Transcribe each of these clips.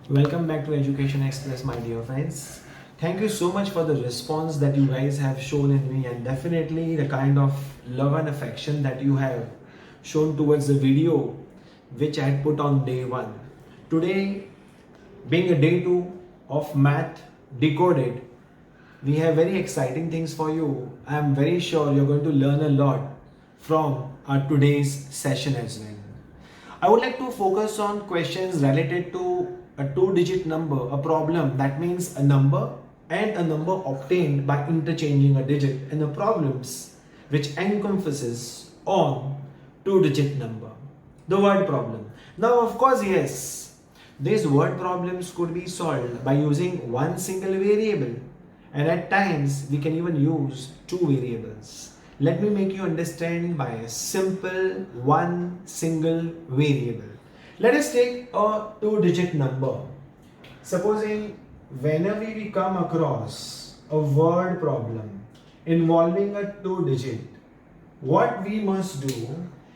Welcome back to Education Express, my dear friends. Thank you so much for the response that you guys have shown in me, and definitely the kind of love and affection that you have shown towards the video which I had put on day one. Today, being a day two of Math Decoded, we have very exciting things for you. I am very sure you're going to learn a lot from our today's session as well. I would like to focus on questions related to a two-digit number, a problem that means a number and a number obtained by interchanging a digit, and the problems which encompasses on two-digit number. The word problem. Now, of course, yes, these word problems could be solved by using one single variable, and at times we can even use two variables. Let me make you understand by a simple one single variable. Let us take a two-digit number. Supposing whenever we come across a word problem involving a two-digit, what we must do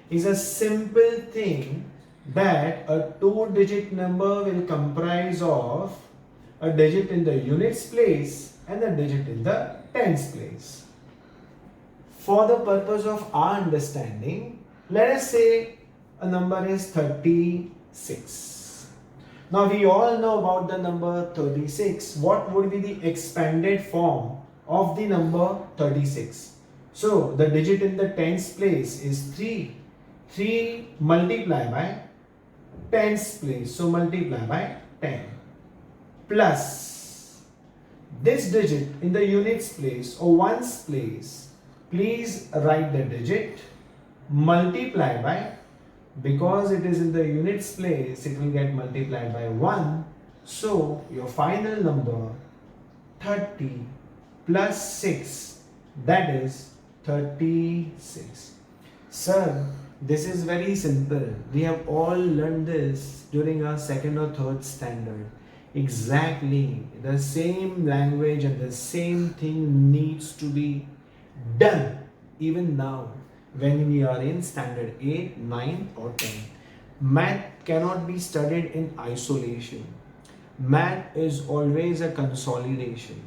is a simple thing that a two-digit number will comprise of a digit in the units place and a digit in the tens place. For the purpose of our understanding, let us say a number is 36. Now we all know about the number 36. What would be the expanded form of the number 36? So the digit in the tens place is 3. 3 multiplied by tens place. So multiply by 10. Plus this digit in the units place or ones place. Please write the digit, multiply by, because it is in the units place, it will get multiplied by 1. So your final number 30 plus 6, that is 36. Sir, this is very simple. We have all learned this during our second or third standard. Exactly the same language and the same thing needs to be done even now when we are in standard 8, 9 or 10. Math cannot be studied in isolation. Math is always a consolidation.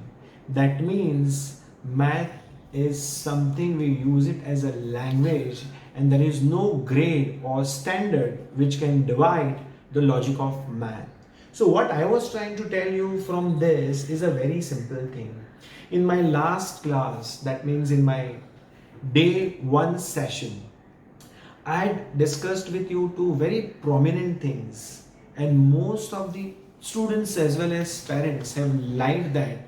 That means math is something we use it as a language, and there is no grade or standard which can divide the logic of math. So what I was trying to tell you from this is a very simple thing. In my last class, that means in my day one session, I had discussed with you two very prominent things, and most of the students as well as parents have liked that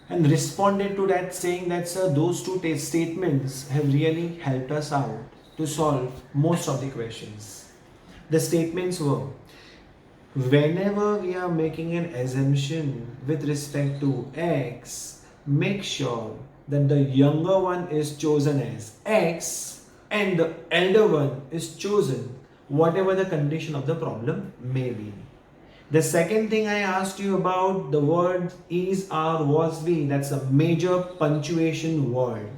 and responded to that, saying that sir, those two statements have really helped us out to solve most of the questions. The statements were, whenever we are making an assumption with respect to x, make sure that the younger one is chosen as x and the elder one is chosen whatever the condition of the problem may be. The second thing I asked you about, the word is, are, was, be, that's a major punctuation word.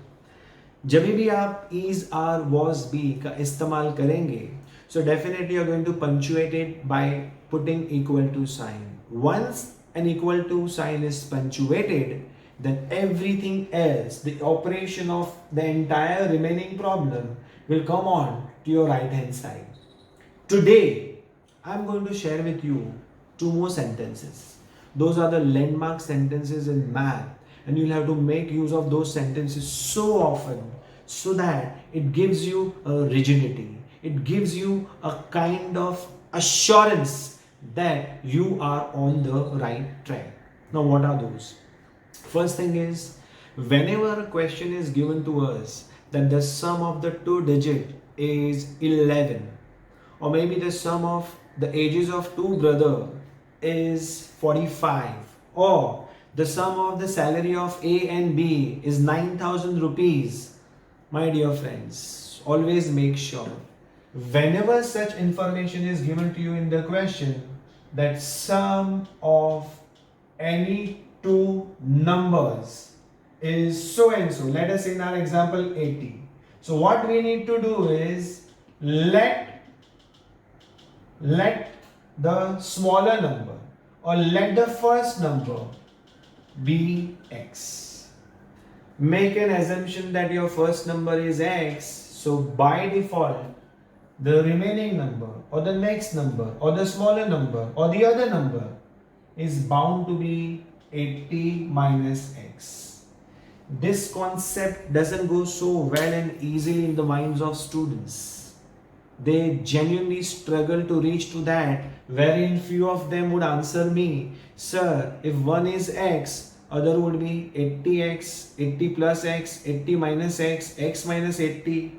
जब भी आप is, are, was, be का इस्तेमाल करेंगे, so definitely you're going to punctuate it by putting equal to sign. Once an equal to sign is punctuated, then everything else, the operation of the entire remaining problem will come on to your right hand side. Today, I'm going to share with you two more sentences. Those are the landmark sentences in math, and you'll have to make use of those sentences so often so that it gives you a rigidity. It gives you a kind of assurance that you are on the right track. Now, what are those? First thing is, whenever a question is given to us that the sum of the two digit is 11, or maybe the sum of the ages of two brothers is 45, or the sum of the salary of A and B is 9,000 rupees, my dear friends, always make sure whenever such information is given to you in the question that sum of any two numbers is so and so, let us say in our example 80. So what we need to do is let the smaller number or let the first number be x. Make an assumption that your first number is x, so by default the remaining number or the next number or the smaller number or the other number is bound to be 80 minus x. This concept doesn't go so well and easily in the minds of students. They genuinely struggle to reach to that, wherein few of them would answer me, sir, if one is x, other would be 80x, 80 plus x, 80 minus x minus 80.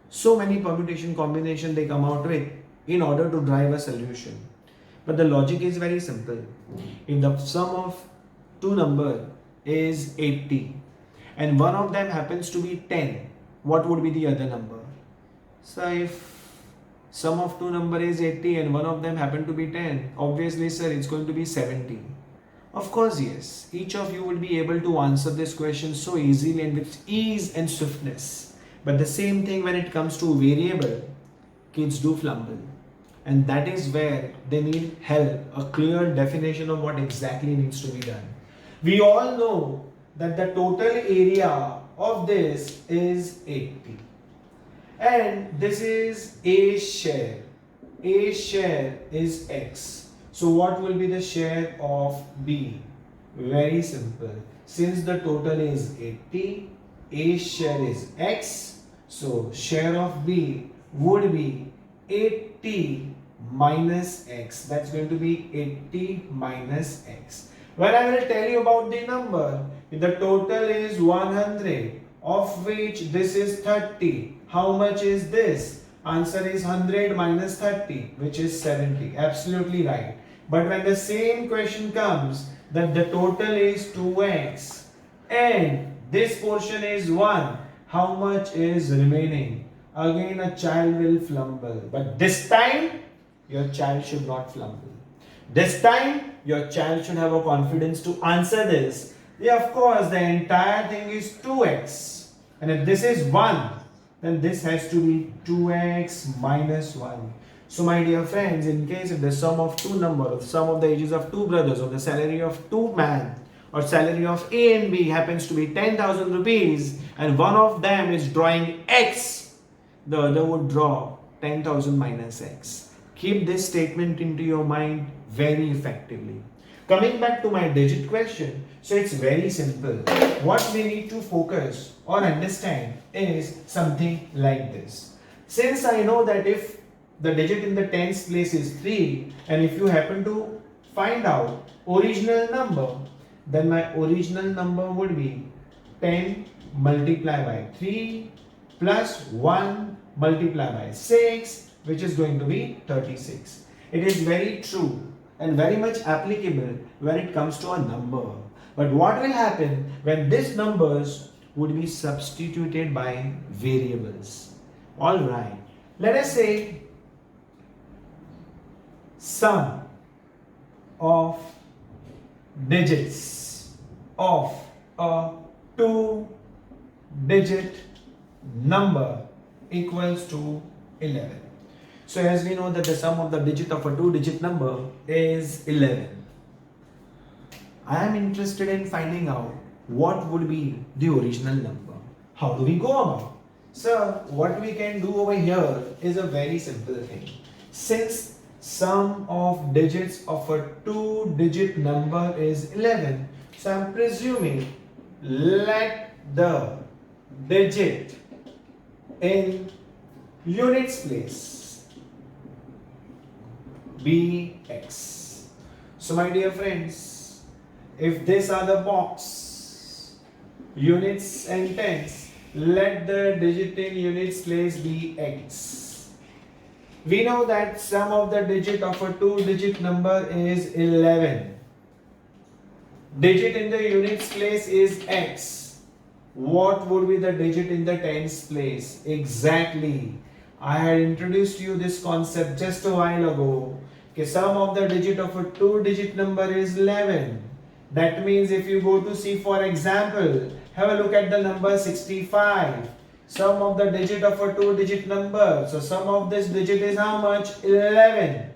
So many permutation combination they come out with in order to drive a solution. But the logic is very simple. If the sum of two number is 80 and one of them happens to be 10, what would be the other number? So if sum of two number is 80 and one of them happen to be 10, obviously sir, it's going to be 70. Of course, yes. Each of you will be able to answer this question so easily and with ease and swiftness. But the same thing when it comes to variable, kids do flumble. And that is where they need help, a clear definition of what exactly needs to be done. We all know that the total area of this is 80. And this is A share. A share is X. So what will be the share of B? Very simple. Since the total is 80, A share is X. So share of B would be 80 minus X. That's going to be 80 minus X. When I will tell you about the number, if the total is 100, of which this is 30, how much is this? Answer is 100 minus 30, which is 70. Absolutely right. But when the same question comes that the total is 2x and this portion is 1, how much is remaining? Again a child will flumble. But this time your child should not flumble. This time your child should have a confidence to answer this. Yeah, of course the entire thing is 2x. And if this is 1, then this has to be 2x minus 1. So my dear friends, in case if the sum of two numbers, sum of the ages of two brothers, or the salary of two men, or salary of A and B happens to be 10,000 rupees, and one of them is drawing X, the other would draw 10,000 minus X. Keep this statement into your mind very effectively. Coming back to my digit question, so it's very simple. What we need to focus or understand is something like this. Since I know that if the digit in the tens place is 3, and if you happen to find out original number, then my original number would be 10 multiplied by 3 plus 1 multiplied by 6, which is going to be 36. It is very true and very much applicable when it comes to a number. But what will happen when these numbers would be substituted by variables? Alright, let us say sum of digits of a two-digit number equals to 11. So as we know that the sum of the digit of a two-digit number is 11. I am interested in finding out what would be the original number. How do we go about? So what we can do over here is a very simple thing. Since sum of digits of a two-digit number is 11, so I am presuming let the digit in units place be x. So my dear friends, if these are the box, units and tens, let the digit in units place be x. We know that sum of the digit of a two-digit number is 11. Digit in the units place is x. What would be the digit in the tens place? Exactly. I had introduced you this concept just a while ago. Okay, sum of the digit of a two-digit number is 11. That means if you go to see, for example, have a look at the number 65. Sum of the digit of a two-digit number. So sum of this digit is how much? 11.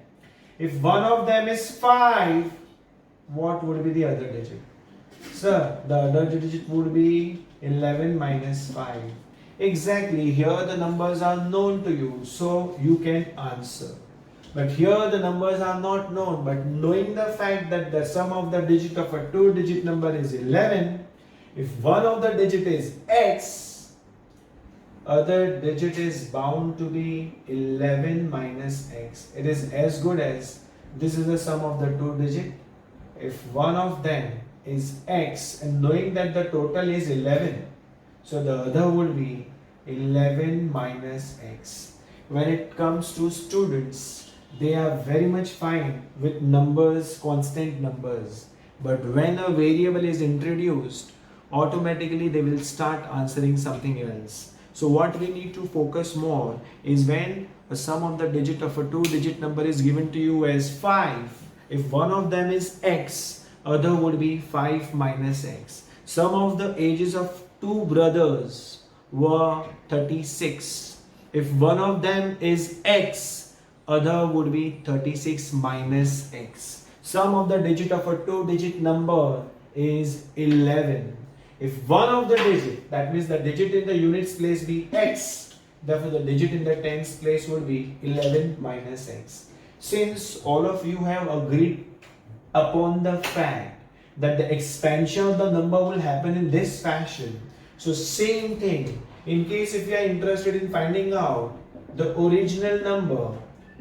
If one of them is 5, what would be the other digit? Sir, the other digit would be 11 minus 5. Exactly, here the numbers are known to you, so you can answer. But here the numbers are not known, but knowing the fact that the sum of the digit of a two-digit number is 11, if one of the digit is x, other digit is bound to be 11 minus x. It is as good as this is the sum of the two digit. If one of them is x and knowing that the total is 11, so the other would be 11 minus x. When it comes to students, they are very much fine with numbers, constant numbers. But when a variable is introduced, automatically they will start answering something else. So what we need to focus more is when a sum of the digit of a two-digit number is given to you as 5. If one of them is x, other would be 5 minus x. Sum of the ages of two brothers were 36. If one of them is x, other would be 36 minus x. Sum of the digit of a two-digit number is 11. If one of the digit, that means the digit in the units place be x, therefore the digit in the tens place would be 11 minus x. Since all of you have agreed upon the fact that the expansion of the number will happen in this fashion, so same thing, in case if you are interested in finding out the original number,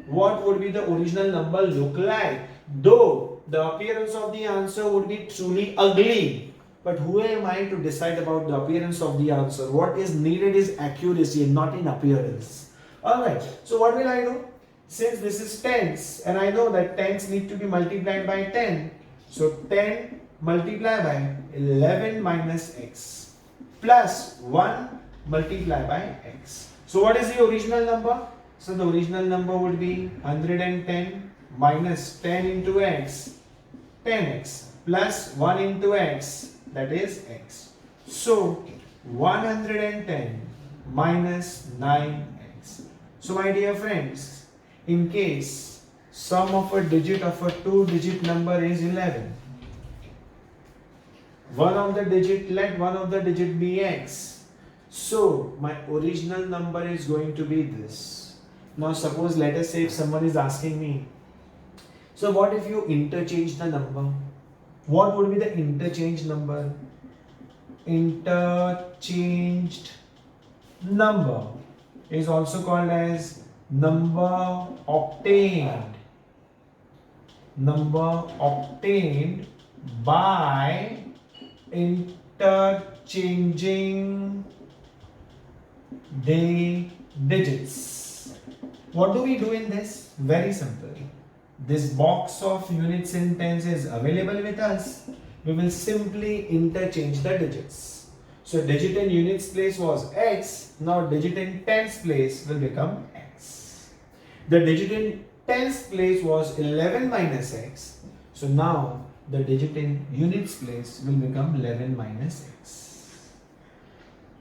what would be the original number look like? Though the appearance of the answer would be truly ugly, but who am I to decide about the appearance of the answer? What is needed is accuracy and not in appearance. Alright, so what will I do? Since this is tens and I know that tens need to be multiplied by 10, so 10 multiplied by 11 minus x plus 1 multiplied by x. So what is the original number? So the original number would be 110 minus 10 into x, 10x plus 1 into x, that is x. So 110 minus 9x. So my dear friends, in case sum of a digit of a two-digit number is 11, let one of the digit be x. So my original number is going to be this. Now suppose, let us say if someone is asking me, so what if you interchange the number? What would be the interchange number? Interchanged number is also called as number obtained. Number obtained by interchanging the digits. What do we do in this? Very simple. This box of units in tens is available with us. We will simply interchange the digits. So digit in units place was x. Now digit in tens place will become x. The digit in tens place was 11 minus x. So now the digit in units place will become 11 minus x.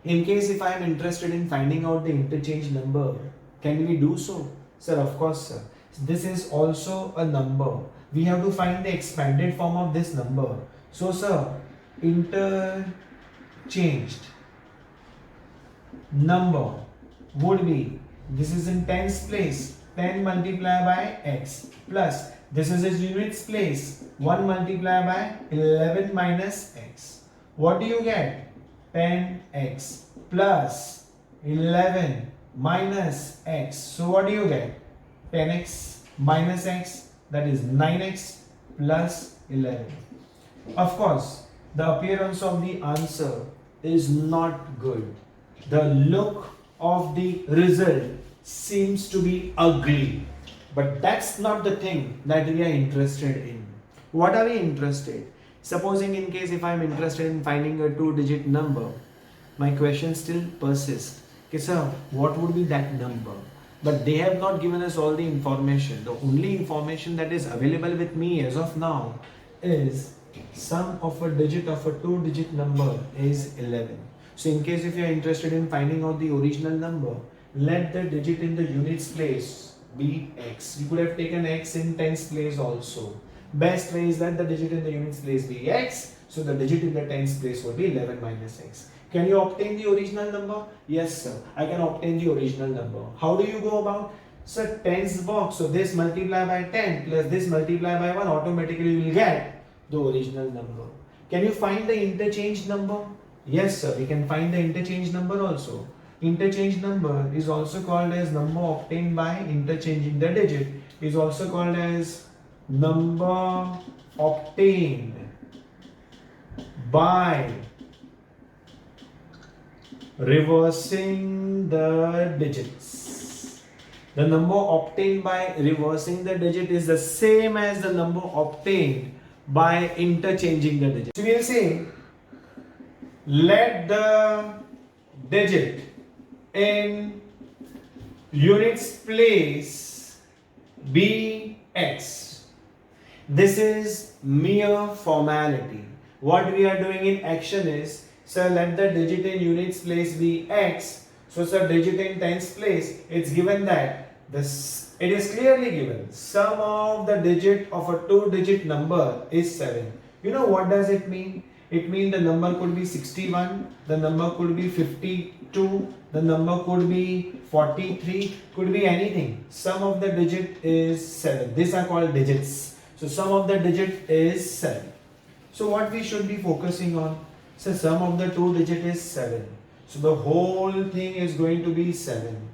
In case if I am interested in finding out the interchange number, can we do so? Sir, of course, sir. This is also a number. We have to find the expanded form of this number. So, sir, interchanged number would be, this is in tens place, 10 multiplied by x, plus this is its units place, 1 multiplied by 11 minus x. What do you get? 10x plus 11 minus x. So what do you get? 10x minus x, that is 9x plus 11. Of course, the appearance of the answer is not good. The look of the result seems to be ugly. But that's not the thing that we are interested in. What are we interested? Supposing in case if I am interested in finding a two-digit number, my question still persists. Okay, sir, what would be that number? But they have not given us all the information. The only information that is available with me as of now is sum of a digit of a two-digit number is 11. So in case if you are interested in finding out the original number, let the digit in the units place be x. You could have taken x in tens place also. Best way is that the digit in the units place be x, so the digit in the tens place would be 11 minus x. Can you obtain the original number? Yes sir, I can obtain the original number. How do you go about? Sir, tens box, so this multiply by 10 plus this multiply by 1, automatically you will get the original number. Can you find the interchange number? Yes sir, we can find the interchange number also. Interchange number is also called as number obtained by interchanging the digit, is also called as number obtained by reversing the digits. The number obtained by reversing the digit is the same as the number obtained by interchanging the digit. So we will say, let the digit in units place be x. This is mere formality. What we are doing in action is, sir, let the digit in units place be x. So sir, digit in tens place, it's given that this, it is clearly given sum of the digit of a 2-digit number is 7. You know what does it mean? It means the number could be 61, the number could be 52, the number could be 43, could be anything. Sum of the digit is 7. These are called digits. So sum of the digit is 7. So what we should be focusing on? So sum of the 2 digit is 7. So the whole thing is going to be 7.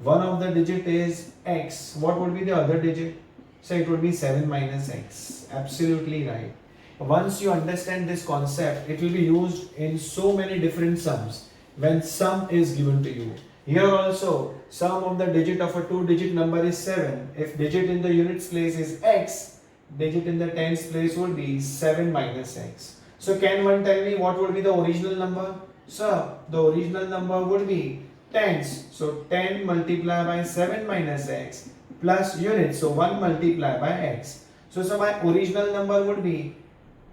One of the digit is x. What would be the other digit? So it would be 7 minus x. Absolutely right. Once you understand this concept, it will be used in so many different sums when sum is given to you. Here also, sum of the digit of a 2-digit number is 7. If digit in the units place is x, digit in the tens place would be 7 minus x. So can one tell me what would be the original number? So the original number would be tens. So 10 multiplied by 7 minus x plus units. So 1 multiplied by x. So my original number would be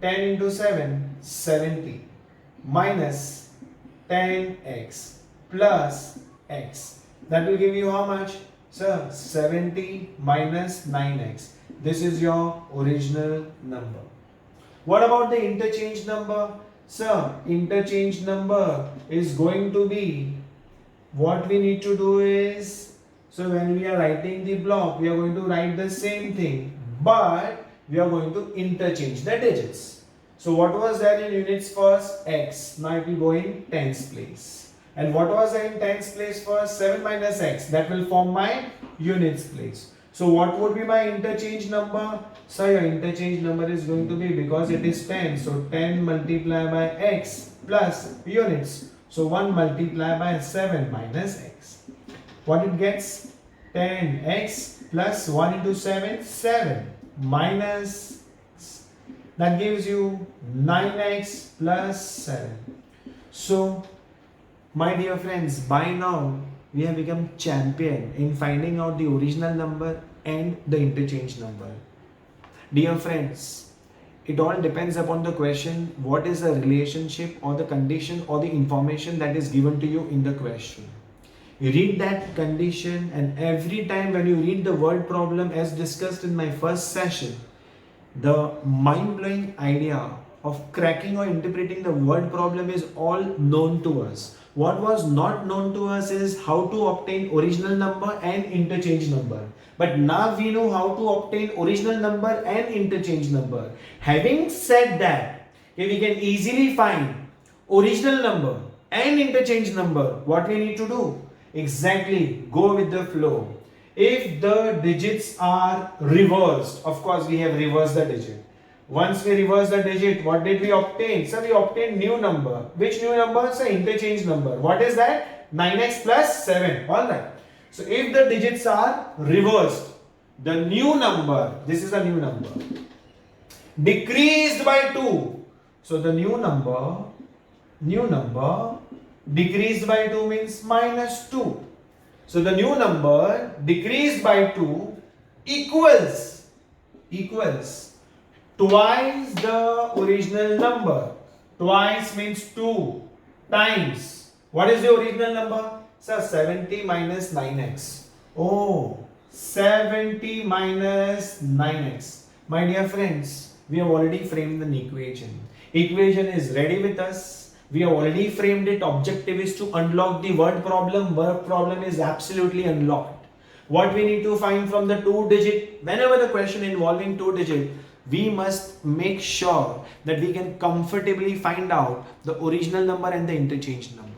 10 into 7, 70 minus 10x plus x. That will give you how much? Sir, 70 minus 9x. This is your original number. What about the interchange number? Sir, interchange number is going to be, what we need to do is, so when we are writing the block, we are going to write the same thing, but we are going to interchange the digits. So what was there in units first? X. Now it will go in tens place. And what was there in tens place first? 7 minus x. That will form my units place. So what would be my interchange number? So your interchange number is going to be, because it is 10. So 10 multiplied by x plus units. So 1 multiplied by 7 minus x. What it gets? 10x plus 1 into 7, 7 minus, that gives you 9x plus 7. So, my dear friends, by now we have become champion in finding out the original number and the interchange number. Dear friends, it all depends upon the question, what is the relationship or the condition or the information that is given to you in the question. You read that condition, and every time when you read the word problem as discussed in my first session, the mind-blowing idea of cracking or interpreting the word problem is all known to us. What was not known to us is how to obtain original number and interchange number. But now we know how to obtain original number and interchange number. Having said that, we can easily find original number and interchange number. What we need to do? Exactly, go with the flow. If the digits are reversed, of course we have reversed the digit. Once we reverse the digit, what did we obtain? So we obtained new number. Which new number? So interchange number. What is that? 9x plus 7. Alright. So if the digits are reversed, the new number, this is a new number, decreased by 2. So the new number decreased by 2 means minus 2. So the new number decreased by 2 equals twice the original number. Twice means 2 times. What is the original number? Sir, 70 minus 9x. Oh, 70 minus 9x. My dear friends, we have already framed an equation. Equation is ready with us. We have already framed it. Objective is to unlock the word problem. Word problem is absolutely unlocked. What we need to find from the two digit, whenever the question involving two digit, we must make sure that we can comfortably find out the original number and the interchange number.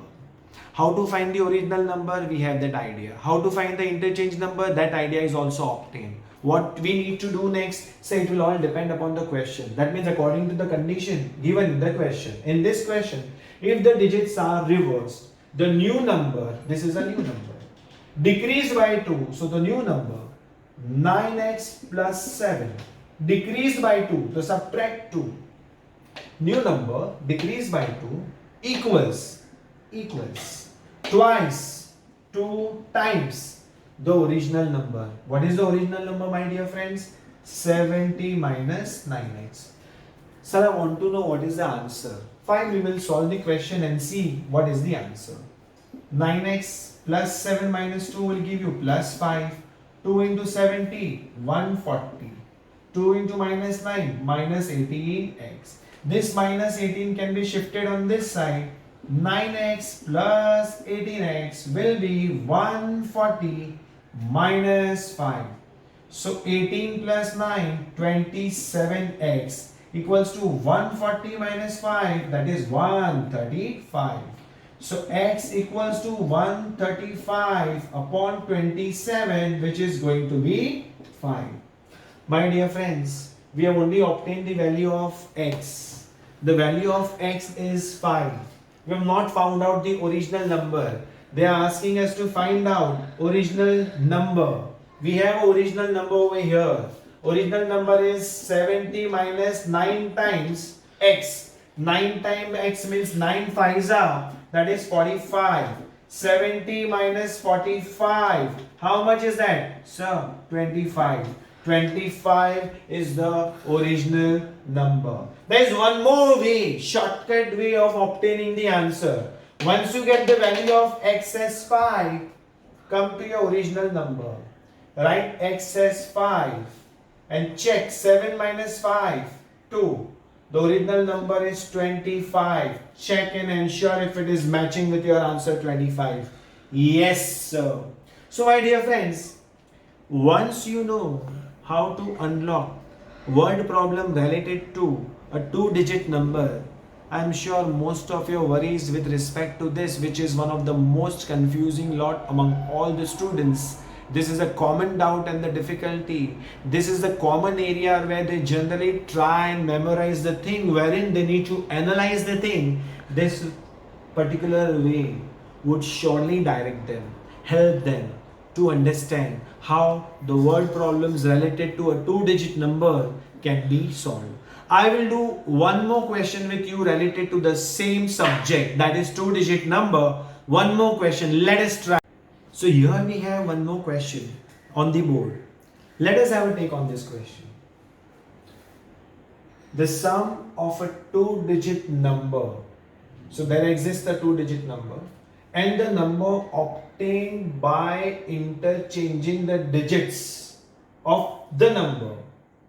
How to find the original number? We have that idea. How to find the interchange number? That idea is also obtained. What we need to do next? Say it will all depend upon the question. That means according to the condition given in the question. In this question, if the digits are reversed, the new number, this is a new number, decreased by 2. So the new number 9x plus 7 decreased by 2. So subtract 2. New number decreased by 2 equals twice 2 times the original number. What is the original number, my dear friends? 70 minus 9x. Sir, I want to know what is the answer. Fine, we will solve the question and see what is the answer. 9x plus 7 minus 2 will give you plus 5. 2 into 70, 140. 2 into minus 9, minus 18x. This minus 18 can be shifted on this side. 9x plus 18x will be 140 minus 5. So 18 plus 9, 27x equals to 140 minus 5, that is 135. So x equals to 135 upon 27, which is going to be 5. My dear friends, we have only obtained the value of x. The value of x is 5. We have not found out the original number. They are asking us to find out original number. We have original number over here. Original number is 70 minus 9 times x. 9 times x means 9 5s are, that is 45. 70 minus 45. How much is that? Sir, 25. 25 is the original number. There is one more way, shortcut way of obtaining the answer. Once you get the value of x as 5, come to your original number. Write x as 5 and check 7 minus 5, 2. The original number is 25. Check and ensure if it is matching with your answer 25. Yes, sir. So my dear friends, once you know how to unlock word problem related to a two-digit number, I am sure most of your worries with respect to this, which is one of the most confusing lot among all the students. This is a common doubt and the difficulty. This is the common area where they generally try and memorize the thing, wherein they need to analyze the thing. This particular way would surely direct them, help them to understand how the word problems related to a two-digit number can be solved. I will do one more question with you related to the same subject, that is two-digit number. One more question. Let us try. So here we have one more question on the board. Let us have a take on this question. The sum of a two-digit number. So there exists a two-digit number and the number obtained by interchanging the digits of the number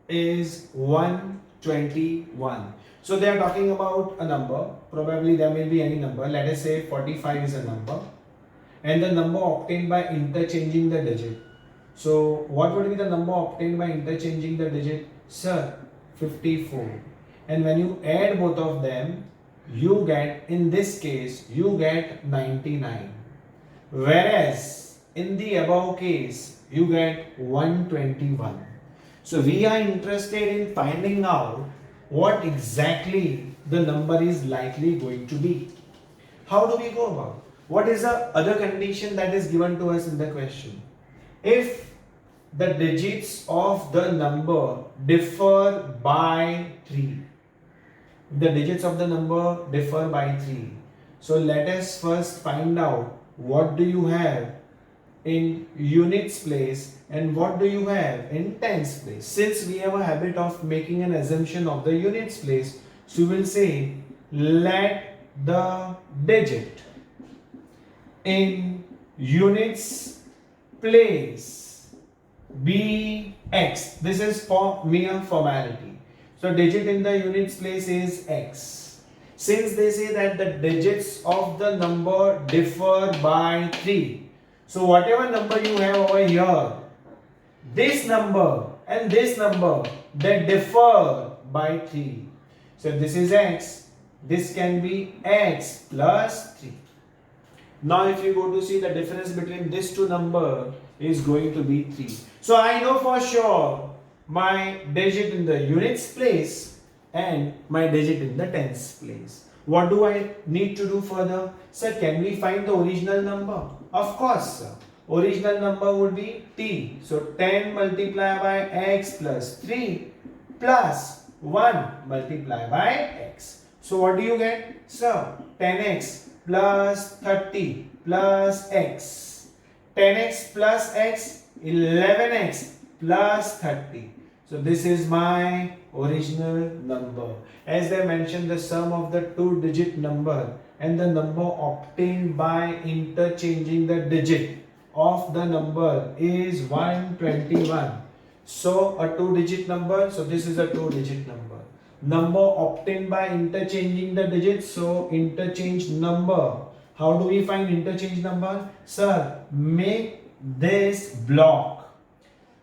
is 121. So they are talking about a number. Probably there may be any number. Let us say 45 is a number. And the number obtained by interchanging the digit. So what would be the number obtained by interchanging the digit? Sir, 54. And when you add both of them, you get, in this case, you get 99. Whereas in the above case, you get 121. So we are interested in finding out what exactly the number is likely going to be. How do we go about? What is the other condition that is given to us in the question? If the digits of the number differ by 3. The digits of the number differ by 3. So let us first find out what do you have in units place and what do you have in tens place. Since we have a habit of making an assumption of the units place, so we will say let the digit in units place bx. This is for mere formality. So digit in the units place is x. Since they say that the digits of the number differ by 3, so whatever number you have over here, this number and this number, they differ by 3. So if this is x, this can be x plus 3. Now if you go to see, the difference between these two number is going to be 3. So I know for sure my digit in the units place and my digit in the tens place. What do I need to do further? Sir, can we find the original number? Of course, sir. Original number would be t. So 10 multiplied by x plus 3 plus 1 multiplied by x. So what do you get? Sir, 10x plus 30 plus x. 10x plus x, 11x plus 30. So this is my original number. As I mentioned, the sum of the two-digit number and the number obtained by interchanging the digit of the number is 121. So a two-digit number, so this is a two-digit number. Number obtained by interchanging the digits, so interchange number. How do we find interchange number? Sir, make this block.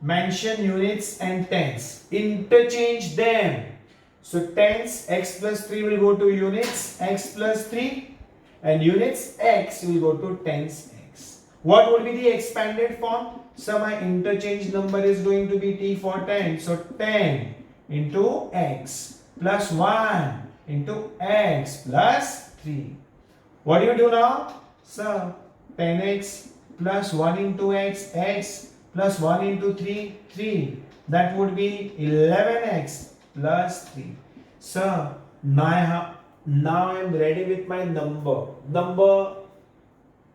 Mention units and tens. Interchange them. So tens, x plus 3 will go to units, x plus 3, and units, x will go to tens, x. What will be the expanded form? So my interchange number is going to be t for 10. So 10 into x plus 1 into x plus 3. What do you do now? So 10x plus 1 into x, x plus 1 into 3, 3. That would be 11x plus 3. So now I am ready with my number.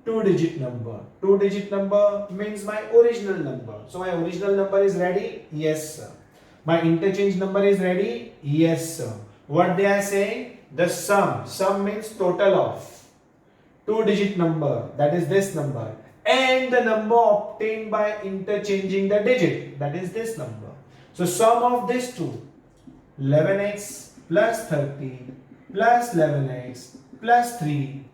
Two-digit number. Two-digit number means my original number. So my original number is ready? Yes, sir. My interchange number is ready? Yes, sir. What they are saying? The sum. Sum means total of two-digit number, that is this number, and the number obtained by interchanging the digit, that is this number. So sum of these two, 11x plus 30 plus 11x plus 3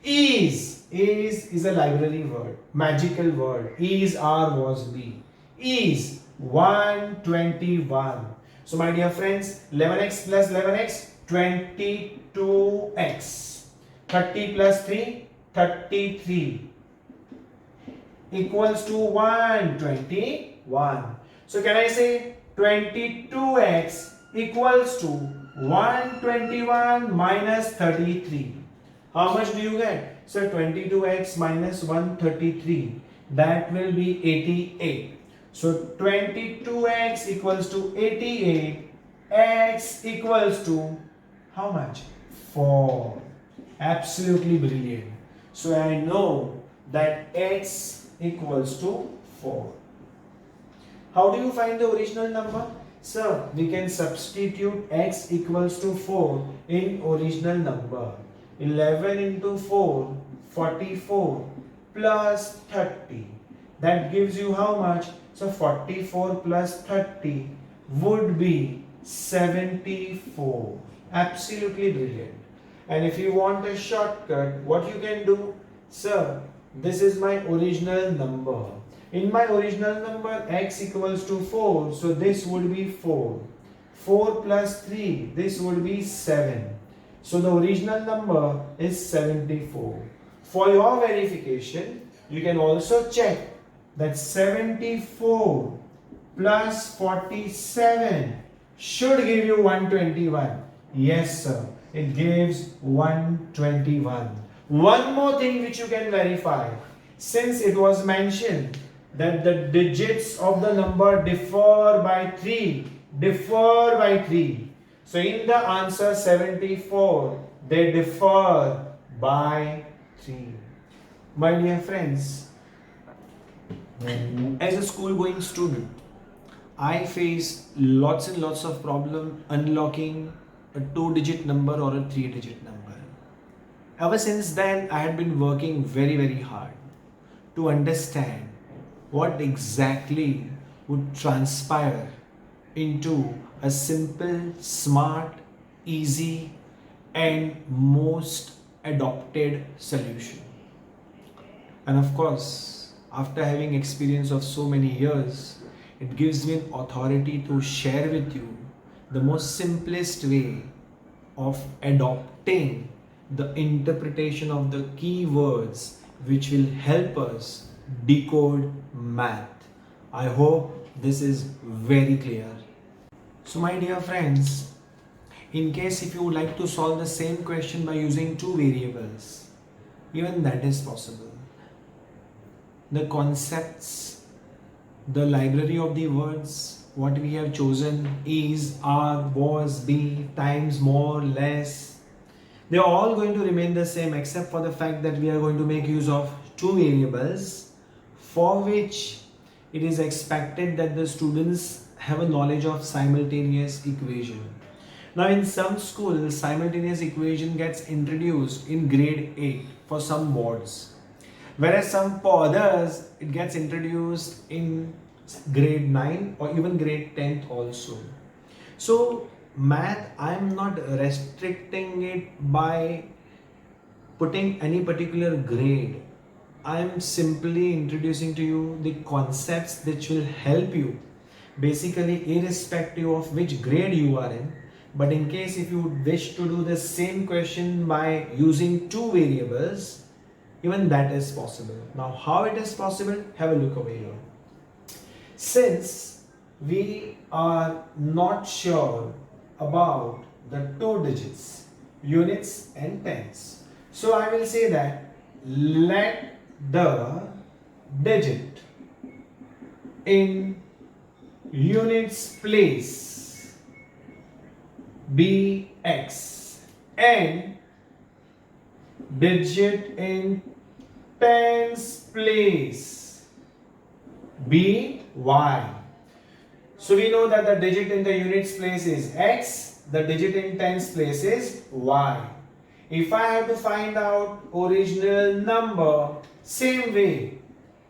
is a library word, magical word. Is, are, was, be. Is 121. So my dear friends, 11x plus 11x, 22x. 30 plus 3, 33 equals to 121. So can I say 22x equals to 121 minus 33? How much do you get? So 22x minus 133, that will be 88. So 22x equals to 88, x equals to how much? 4. Absolutely brilliant. So I know that x equals to 4. How do you find the original number? Sir, we can substitute x equals to 4 in original number. 11 into 4, 44 plus 30. That gives you how much? So 44 plus 30 would be 74. Absolutely brilliant. And if you want a shortcut, what you can do? Sir, this is my original number. In my original number, x equals to 4. So this would be 4. 4 plus 3, this would be 7. So the original number is 74. For your verification, you can also check that 74 plus 47 should give you 121. Yes, sir. It gives 121. One more thing which you can verify. Since it was mentioned that the digits of the number differ by 3. So in the answer 74, they differ by 3. My dear friends, as a school going student, I face lots and lots of problem unlocking a 2-digit number or a 3-digit number. Ever since then, I had been working very hard to understand what exactly would transpire into a simple, smart, easy, and most adopted solution. And of course, after having experience of so many years, it gives me an authority to share with you the most simplest way of adopting the interpretation of the keywords which will help us decode math. I hope this is very clear. So my dear friends, in case if you would like to solve the same question by using two variables, even that is possible. The concepts, the library of the words, what we have chosen is, are, was, be, times, more, less. They are all going to remain the same except for the fact that we are going to make use of two variables for which it is expected that the students have a knowledge of simultaneous equation. Now in some schools, simultaneous equation gets introduced in grade 8 for some boards. Whereas for others, it gets introduced in grade 9 or even grade 10th also. So math, I am not restricting it by putting any particular grade. I am simply introducing to you the concepts which will help you, basically irrespective of which grade you are in. But in case if you wish to do the same question by using two variables, even that is possible. Now how it is possible? Have a look over here. Since we are not sure about the two digits, units and tens, so I will say that let the digit in units place be x and digit in tens place be y. So we know that the digit in the units place is x, the digit in tens place is y. If I have to find out original number, same way,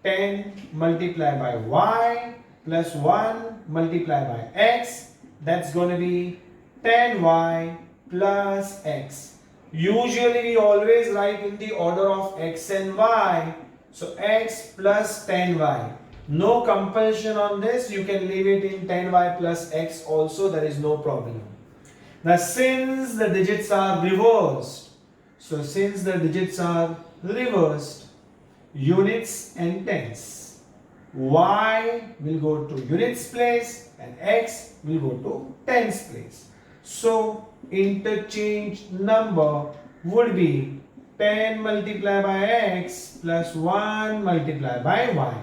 10 multiplied by y plus 1 multiplied by x, that's going to be 10y plus x. Usually we always write in the order of x and y. So x plus 10y. No compulsion on this. You can leave it in 10y plus x also. There is no problem. Now since the digits are reversed, units and tens, y will go to units place and x will go to tens place. So interchange number would be 10 multiplied by x plus 1 multiplied by y.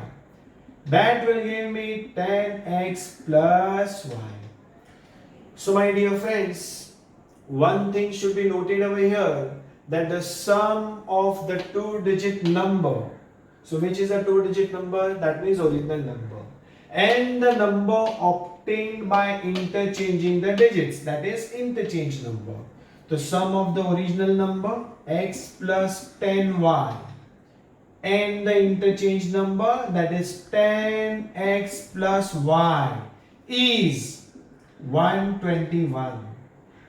That will give me 10x plus y. So my dear friends, one thing should be noted over here, that the sum of the two-digit number, so which is a two-digit number, that means original number, and the number obtained by interchanging the digits, that is interchange number. The sum of the original number x plus 10y and the interchange number, that is 10x plus y, is 121.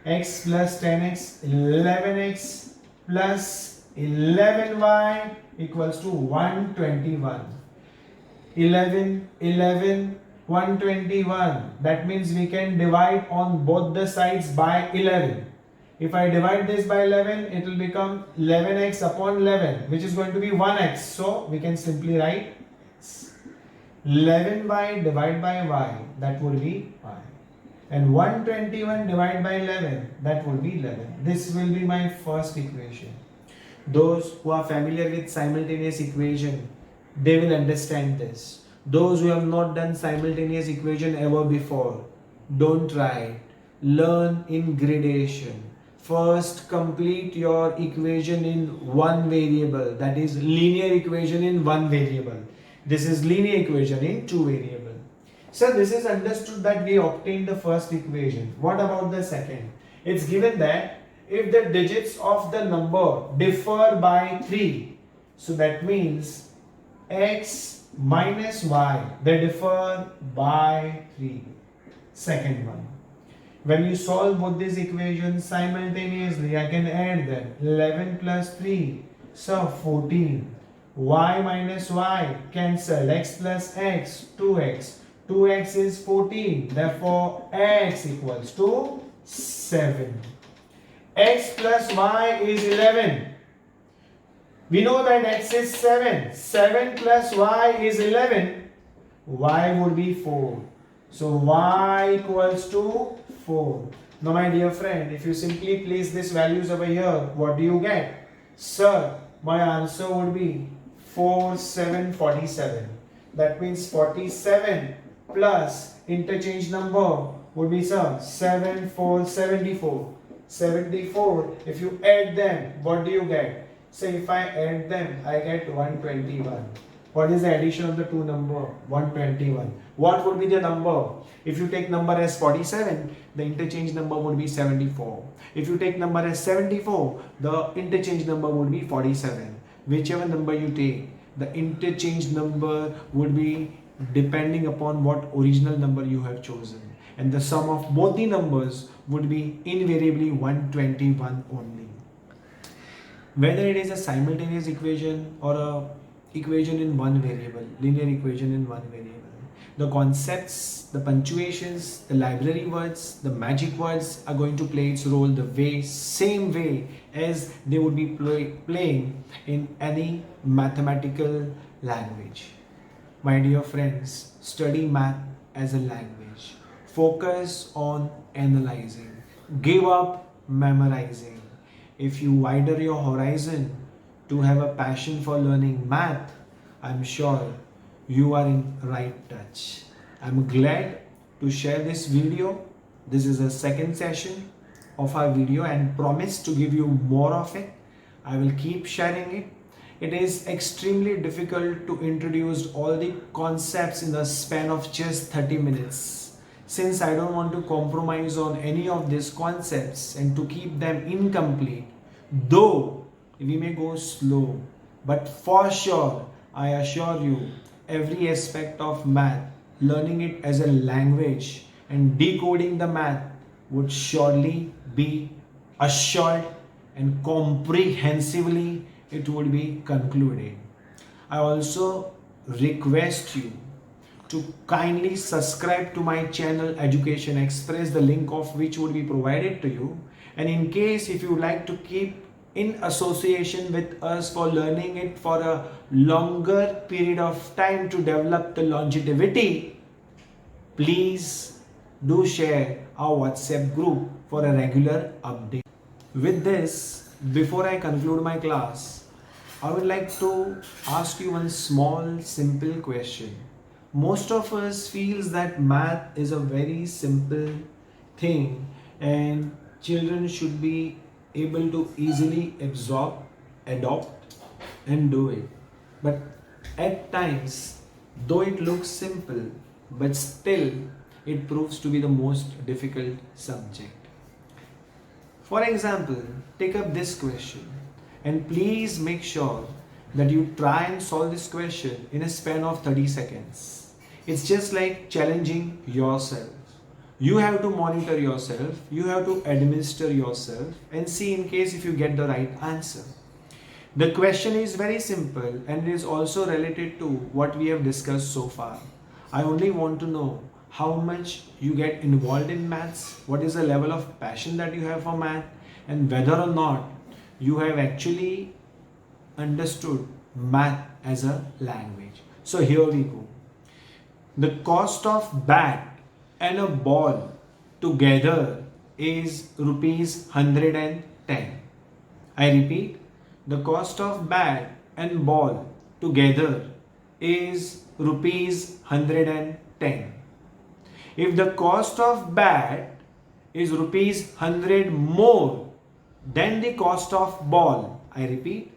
X plus 10x, 11x plus 11y equals to 121. 121. That means we can divide on both the sides by 11. If I divide this by 11, it will become 11x upon 11, which is going to be 1x. So we can simply write 11y divided by y, that would be y. And 121 divided by 11, that would be 11. This will be my first equation. Those who are familiar with simultaneous equation, they will understand this. Those who have not done simultaneous equation ever before, don't try it. Learn in gradation. First, complete your equation in one variable, that is linear equation in one variable. This is linear equation in two variables. So this is understood that we obtained the first equation. What about the second? It's given that if the digits of the number differ by 3, so that means x minus y, they differ by 3. Second one. When you solve both these equations simultaneously, I can add them. 11 plus 3, so 14. Y minus y, cancel. X plus x, 2x. 2x is 14. Therefore, x equals to 7. X plus y is 11. We know that x is 7. 7 plus y is 11. Y would be 4. So y equals to 4. Now my dear friend, if you simply place these values over here, what do you get? Sir, my answer would be 4, 7, 47. That means 47 plus interchange number would be, sir, 7, 4, 74. 74, if you add them, what do you get? So if I add them, I get 121. What is the addition of the two number? 121. What would be the number? If you take number as 47, the interchange number would be 74. If you take number as 74, the interchange number would be 47. Whichever number you take, the interchange number would be depending upon what original number you have chosen. And the sum of both the numbers would be invariably 121 only. Whether it is a simultaneous equation or a equation in one variable, linear equation in one variable, the concepts, the punctuations, the library words, the magic words are going to play its role the same way as they would be playing in any mathematical language. My dear friends, study math as a language. Focus on analyzing. Give up memorizing. If you widen your horizon to have a passion for learning math, I'm sure you are in right touch. I'm glad to share this video. This is a second session of our video and promise to give you more of it. I will keep sharing it. It is extremely difficult to introduce all the concepts in the span of just 30 minutes. Since I don't want to compromise on any of these concepts and to keep them incomplete, though we may go slow, but for sure, I assure you, every aspect of math, learning it as a language and decoding the math would surely be assured and comprehensively it would be concluded. I also request you to kindly subscribe to my channel Education Express, the link of which would be provided to you. And in case if you would like to keep in association with us for learning it for a longer period of time to develop the longevity, please do share our WhatsApp group for a regular update. With this, before I conclude my class, I would like to ask you one small simple question. Most of us feels that math is a very simple thing and children should be able to easily absorb, adopt and do it. But at times, though it looks simple, but still it proves to be the most difficult subject. For example, take up this question and please make sure that you try and solve this question in a span of 30 seconds. It's just like challenging yourself. You have to monitor yourself, you have to administer yourself and see in case if you get the right answer. The question is very simple and it is also related to what we have discussed so far. I only want to know how much you get involved in maths, what is the level of passion that you have for math, and whether or not you have actually understood math as a language. So here we go. The cost of bat and a ball together is rupees 110. I repeat, the cost of bat and ball together is rupees 110. If the cost of bat is rupees 100 more than the cost of ball, I repeat,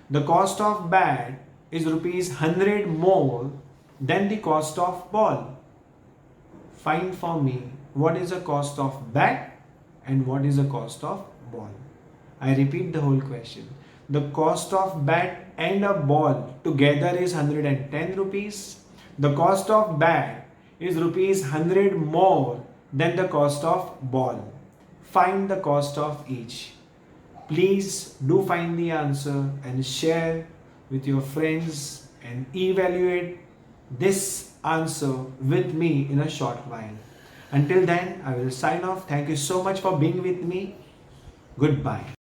the cost of bat is rupees 100 more than the cost of ball. Find for me what is the cost of bat and what is the cost of ball. I repeat the whole question. the cost of bat and a ball together is 110 rupees. The cost of bat is rupees 100 more than the cost of ball. Find the cost of each. Please do find the answer and share with your friends and evaluate this answer with me in a short while. Until then, I will sign off. Thank you so much for being with me. Goodbye.